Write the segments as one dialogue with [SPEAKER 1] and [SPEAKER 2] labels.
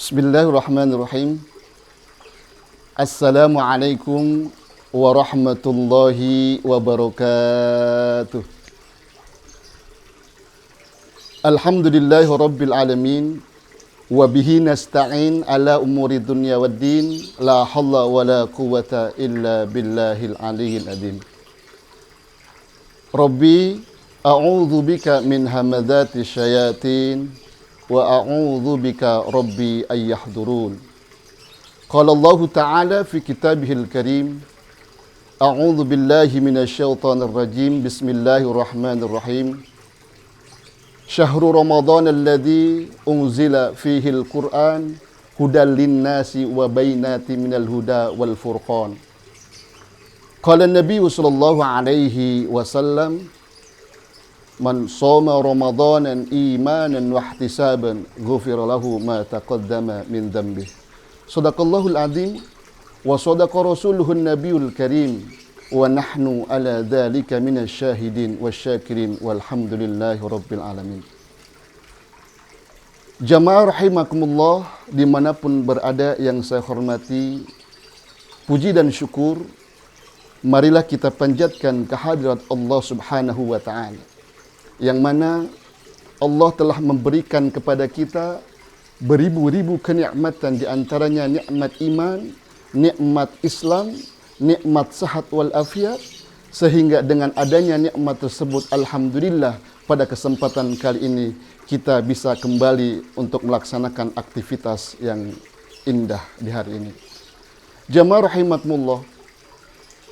[SPEAKER 1] Bismillahirrahmanirrahim. Assalamualaikum warahmatullahi wabarakatuh. Alhamdulillahi rabbil alamin. Wabihi nasta'in ala umuri dunya waddin. La halla wa la quwata illa billahil aliyyil azim. Rabbi a'udzu bika min hamadzati syayatin wa a'udzu bika rabbi ay yahdurun. Qala Allah Ta'ala fi kitabihil karim, a'udzu billahi minasyaitonir rajim. Bismillahirrahmanirrahim. Syahrul Ramadan alladzi unzila fihi al-Qur'an hudal linnasi wa bainatin minal huda wal furqan. Qala an-nabiy sallallahu alaihi wasallam, man shoma ramadanan imanan wa ihtisaban ghufira lahu ma taqaddama min dhanbihi. Shadaqallahul azim wa shadaqa rasuluhun nabiyul karim wa nahnu ala dzalika minasyahidin wasyakirin walhamdulillahi rabbil alamin. Jamaah rahimakumullah, dimanapun berada yang saya hormati, puji dan syukur marilah kita panjatkan kehadirat Allah Subhanahu wa taala, yang mana Allah telah memberikan kepada kita beribu-ribu kenikmatan, di antaranya nikmat iman, nikmat Islam, nikmat sehat wal afiat, sehingga dengan adanya nikmat tersebut alhamdulillah pada kesempatan kali ini kita bisa kembali untuk melaksanakan aktivitas yang indah di hari ini. Jamaah rahimakumullah,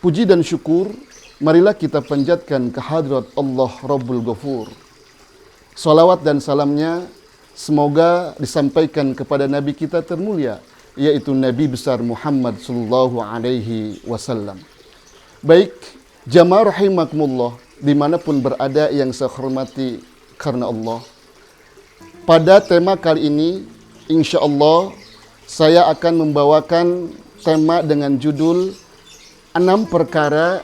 [SPEAKER 1] puji dan syukur marilah kita panjatkan kehadirat Allah Rabbul Ghafur. Salawat dan salamnya semoga disampaikan kepada Nabi kita termulia, yaitu Nabi besar Muhammad sallallahu alaihi wasallam. Baik, jamaah rahimakumullah, dimanapun berada yang saya hormati karena Allah, pada tema kali ini insya Allah saya akan membawakan tema dengan judul 6 perkara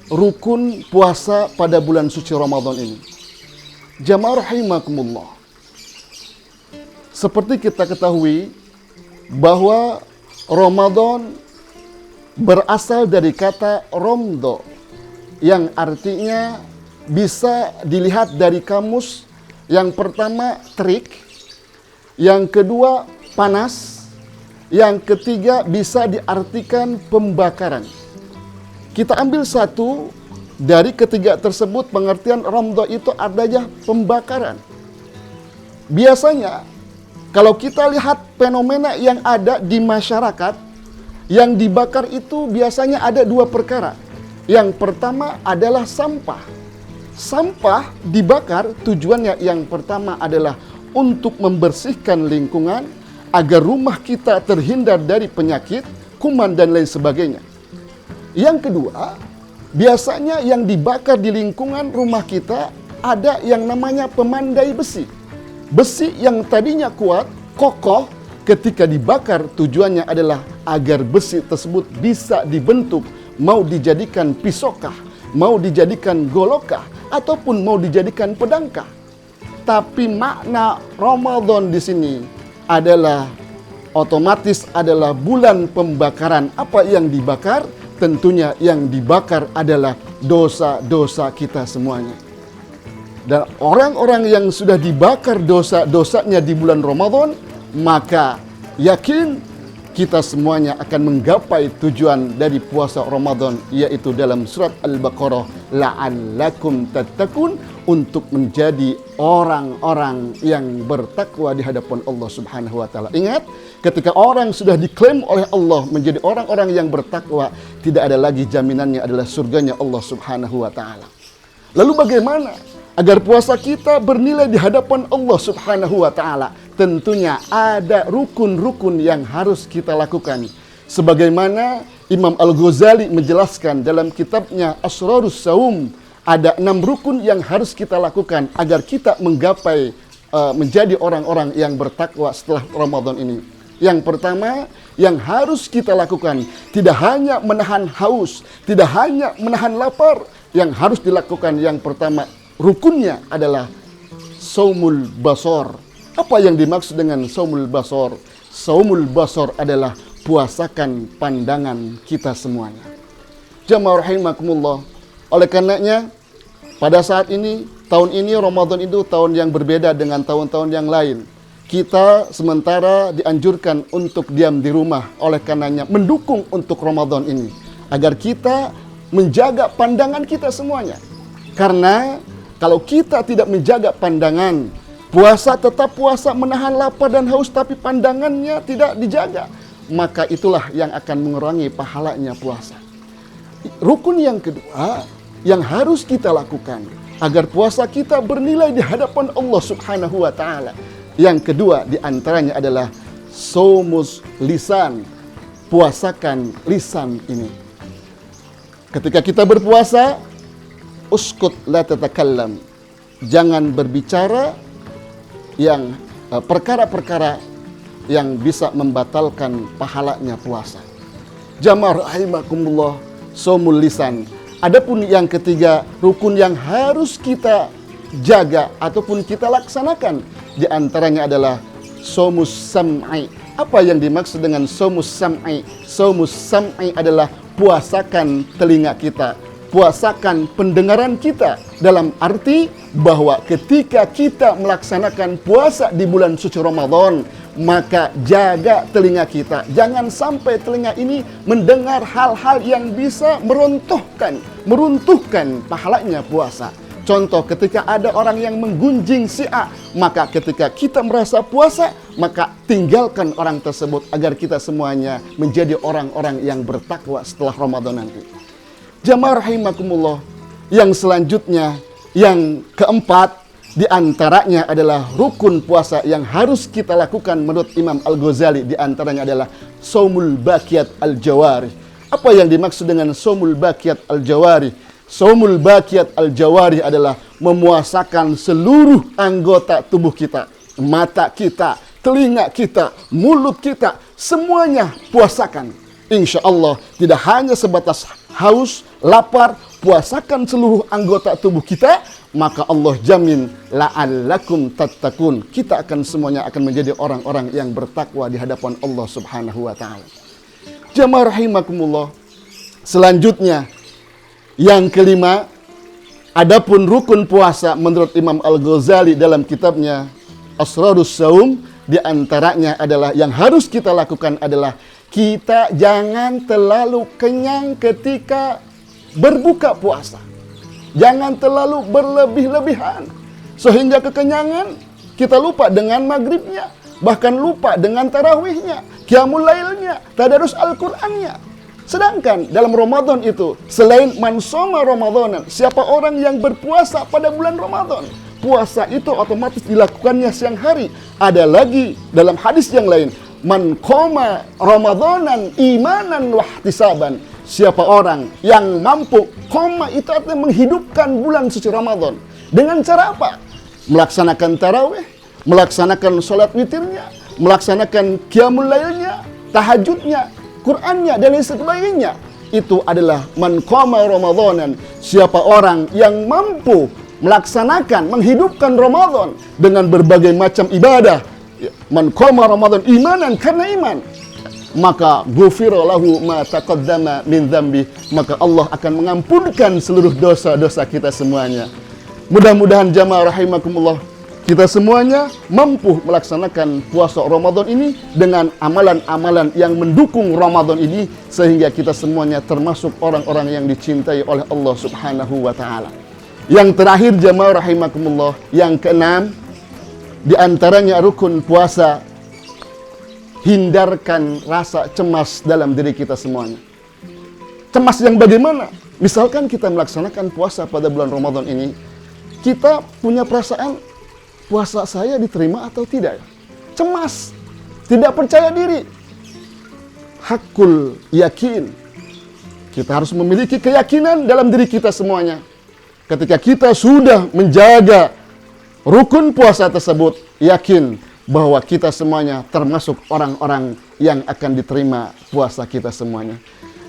[SPEAKER 1] rukun puasa pada bulan suci Ramadan ini. Jamaah rahimakumullah, seperti kita ketahui bahwa Ramadan berasal dari kata romdo, yang artinya bisa dilihat dari kamus. Yang pertama terik, yang kedua panas, yang ketiga bisa diartikan pembakaran. Kita ambil satu dari ketiga tersebut, pengertian romdo itu adanya pembakaran. Biasanya kalau kita lihat fenomena yang ada di masyarakat, yang dibakar itu biasanya ada 2 perkara. Yang pertama adalah sampah. Sampah dibakar tujuannya yang pertama adalah untuk membersihkan lingkungan agar rumah kita terhindar dari penyakit, kuman dan lain sebagainya. Yang kedua, biasanya yang dibakar di lingkungan rumah kita ada yang namanya pemandai besi. Besi yang tadinya kuat, kokoh, ketika dibakar tujuannya adalah agar besi tersebut bisa dibentuk, mau dijadikan pisokkah, mau dijadikan golokkah, ataupun mau dijadikan pedangkah. Tapi makna Ramadan di sini adalah otomatis adalah bulan pembakaran. Apa yang dibakar? Tentunya yang dibakar adalah dosa-dosa kita semuanya. Dan orang-orang yang sudah dibakar dosa-dosanya di bulan Ramadan, maka yakin kita semuanya akan menggapai tujuan dari puasa Ramadan, yaitu dalam surat Al-Baqarah, la'allakum tattaqun, untuk menjadi orang-orang yang bertakwa di hadapan Allah Subhanahu wa taala. Ingat, ketika orang sudah diklaim oleh Allah menjadi orang-orang yang bertakwa, tidak ada lagi jaminannya adalah surganya Allah Subhanahu wa taala. Lalu bagaimana agar puasa kita bernilai di hadapan Allah Subhanahu wa taala? Tentunya ada rukun-rukun yang harus kita lakukan. Sebagaimana Imam Al-Ghazali menjelaskan dalam kitabnya Asrarus Saum, ada 6 rukun yang harus kita lakukan agar kita menggapai menjadi orang-orang yang bertakwa setelah Ramadan ini. Yang pertama yang harus kita lakukan, tidak hanya menahan haus, tidak hanya menahan lapar, yang harus dilakukan yang pertama rukunnya adalah saumul basar. Apa yang dimaksud dengan saumul basar? saumul basar adalah puasakan pandangan kita semuanya. Jamaah rahimakumullah. Oleh karenanya, pada saat ini, tahun ini Ramadan itu tahun yang berbeda dengan tahun-tahun yang lain. Kita sementara dianjurkan untuk diam di rumah, oleh karenanya mendukung untuk Ramadan ini agar kita menjaga pandangan kita semuanya. Karena kalau kita tidak menjaga pandangan, puasa tetap puasa menahan lapar dan haus, tapi pandangannya tidak dijaga, maka itulah yang akan mengurangi pahalanya puasa. Rukun yang kedua yang harus kita lakukan agar puasa kita bernilai di hadapan Allah Subhanahu wa taala. Yang kedua di antaranya adalah saumus lisan, puasakan lisan ini. Ketika kita berpuasa, uskut la tatakallam, jangan berbicara yang perkara-perkara yang bisa membatalkan pahalanya puasa. Jamaah rahimakumullah, saumul lisan. Adapun yang ketiga, rukun yang harus kita jaga ataupun kita laksanakan, di antaranya adalah saumus sam'i. Apa yang dimaksud dengan saumus sam'i? Saumus sam'i adalah puasakan telinga kita, puasakan pendengaran kita, dalam arti bahwa ketika kita melaksanakan puasa di bulan suci Ramadan, maka jaga telinga kita. Jangan sampai telinga ini mendengar hal-hal yang bisa meruntuhkan pahalanya puasa. Contoh, ketika ada orang yang menggunjing si A, maka ketika kita merasa puasa, maka tinggalkan orang tersebut agar kita semuanya menjadi orang-orang yang bertakwa setelah Ramadan nanti. Jamaah rahimakumullah, yang selanjutnya, yang keempat, di antaranya adalah rukun puasa yang harus kita lakukan menurut Imam Al-Ghazali, di antaranya adalah saumul baqiyat al-jawari. Apa yang dimaksud dengan saumul baqiyat al-jawari? Saumul baqiyat al-jawari adalah memuasakan seluruh anggota tubuh kita. Mata kita, telinga kita, mulut kita, semuanya puasakan. Insya Allah tidak hanya sebatas haus, lapar, puasakan seluruh anggota tubuh kita, maka Allah jamin la'allakum tattaqun. Kita akan semuanya akan menjadi orang-orang yang bertakwa di hadapan Allah Subhanahu wa taala. Jamaah rahimakumullah. Selanjutnya, yang kelima, adapun rukun puasa menurut Imam Al-Ghazali dalam kitabnya Asrarus Saum, di antaranya adalah yang harus kita lakukan adalah kita jangan terlalu kenyang ketika berbuka puasa. Jangan terlalu berlebih-lebihan sehingga kekenyangan kita lupa dengan maghribnya, bahkan lupa dengan tarawihnya, qiyamul lailnya, tadarus Al-Qur'annya. Sedangkan dalam Ramadan itu, selain man shoma Ramadanan, siapa orang yang berpuasa pada bulan Ramadan, puasa itu otomatis dilakukannya siang hari. Ada lagi dalam hadis yang lain, man qoma Ramadanan imanan wahtisaban. Siapa orang yang mampu, qoma itu artinya menghidupkan bulan suci Ramadan. Dengan cara apa? Melaksanakan tarawih, melaksanakan sholat witirnya, melaksanakan qiyamul lailnya, tahajudnya, Qur'annya, dan lain sebagainya. Itu adalah man qama Ramadanan. Siapa orang yang mampu melaksanakan, menghidupkan Ramadan dengan berbagai macam ibadah. Man qama Ramadan imanan, karena iman, maka ghufira lahu ma taqaddama min dzambi, maka Allah akan mengampunkan seluruh dosa-dosa kita semuanya. Mudah-mudahan jamaah rahimakumullah, kita semuanya mampu melaksanakan puasa Ramadan ini dengan amalan-amalan yang mendukung Ramadan ini, sehingga kita semuanya termasuk orang-orang yang dicintai oleh Allah Subhanahu wa taala. Yang terakhir jamaah rahimakumullah, yang keenam, di antaranya rukun puasa, hindarkan rasa cemas dalam diri kita semuanya. Cemas yang bagaimana? Misalkan kita melaksanakan puasa pada bulan Ramadan ini, kita punya perasaan, puasa saya diterima atau tidak? Cemas, tidak percaya diri. Hakul yakin. Kita harus memiliki keyakinan dalam diri kita semuanya. Ketika kita sudah menjaga rukun puasa tersebut, yakin bahwa kita semuanya termasuk orang-orang yang akan diterima puasa kita semuanya.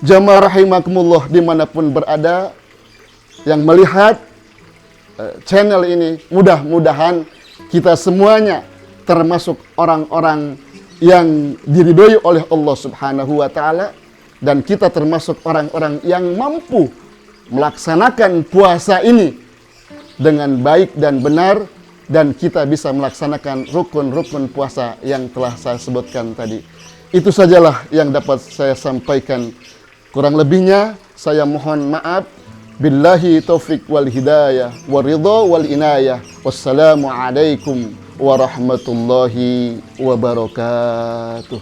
[SPEAKER 1] Jamaah rahimakumullah dimanapun berada yang melihat channel ini, mudah-mudahan kita semuanya termasuk orang-orang yang diridhoi oleh Allah Subhanahu wa taala, dan kita termasuk orang-orang yang mampu melaksanakan puasa ini dengan baik dan benar, dan kita bisa melaksanakan rukun-rukun puasa yang telah saya sebutkan tadi. Itu sajalah yang dapat saya sampaikan. Kurang lebihnya saya mohon maaf. Billahi taufik wal hidayah wa ridha wal inayah. Wassalamualaikum warahmatullahi wabarakatuh.